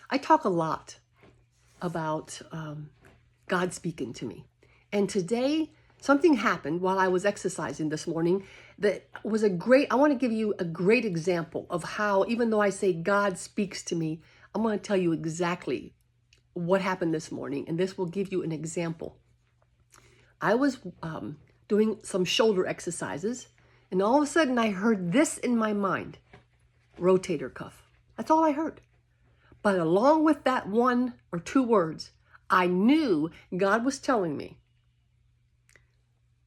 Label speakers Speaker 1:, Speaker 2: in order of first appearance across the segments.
Speaker 1: I talk a lot about God speaking to me. And today, something happened while I was exercising this morning that was I want to give you a great example of how, even though I say God speaks to me, I'm going to tell you exactly what happened this morning. And this will give you an example. I was doing some shoulder exercises, and all of a sudden I heard this in my mind: rotator cuff. That's all I heard. But along with that one or two words, I knew God was telling me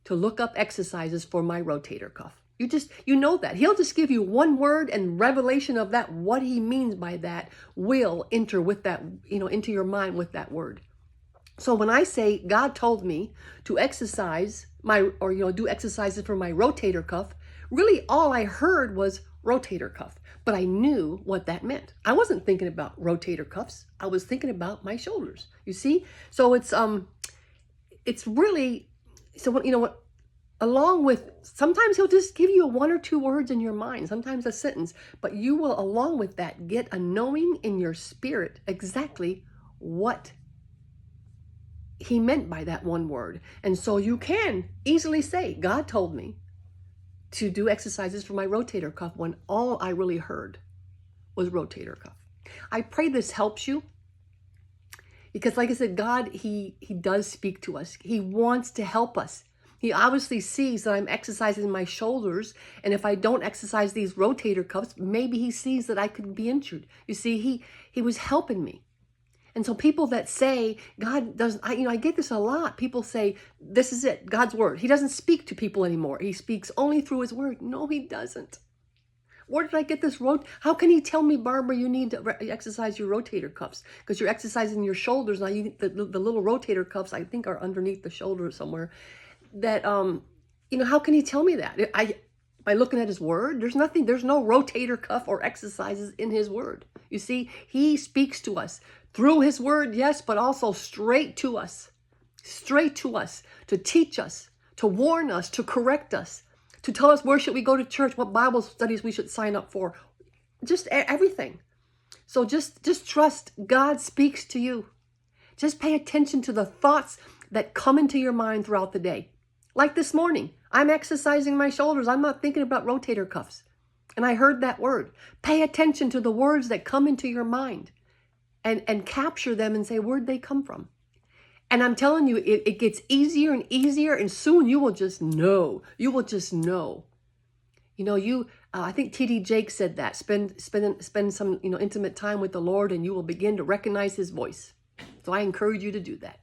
Speaker 1: to look up exercises for my rotator cuff. You know that. He'll just give you one word, and revelation of that, what he means by that, will enter with that, into your mind with that word. So when I say God told me to exercise do exercises for my rotator cuff, really all I heard was rotator cuff, but I knew what that meant. I wasn't thinking about rotator cuffs. I was thinking about my shoulders. You see? So it's really, so what, along with, sometimes he'll just give you one or two words in your mind, sometimes a sentence, but you will, along with that, get a knowing in your spirit exactly what he meant by that one word. And so you can easily say, God told me to do exercises for my rotator cuff, when all I really heard was rotator cuff. I pray this helps you, because like I said, God, he does speak to us. He wants to help us. He obviously sees that I'm exercising my shoulders, and if I don't exercise these rotator cuffs, maybe he sees that I could be injured. You see, he was helping me. And so people that say God doesn't, I get this a lot. People say, this is it, God's word. He doesn't speak to people anymore. He speaks only through his word. No, he doesn't. Where did I get this how can he tell me, Barbara, you need to exercise your rotator cuffs because you're exercising your shoulders? Now, the little rotator cuffs, I think, are underneath the shoulder somewhere. That, how can he tell me that? By looking at his word, there's no rotator cuff or exercises in his word. You see, he speaks to us through his word, yes, but also straight to us to teach us, to warn us, to correct us, to tell us where should we go to church, what Bible studies we should sign up for, just everything. So just trust God speaks to you. Just pay attention to the thoughts that come into your mind throughout the day. Like this morning, I'm exercising my shoulders. I'm not thinking about rotator cuffs. And I heard that word. Pay attention to the words that come into your mind and capture them and say, where'd they come from? And I'm telling you, it gets easier and easier, and soon you will just know. You will just know. I think T.D. Jakes said that. Spend some intimate time with the Lord, and you will begin to recognize his voice. So I encourage you to do that.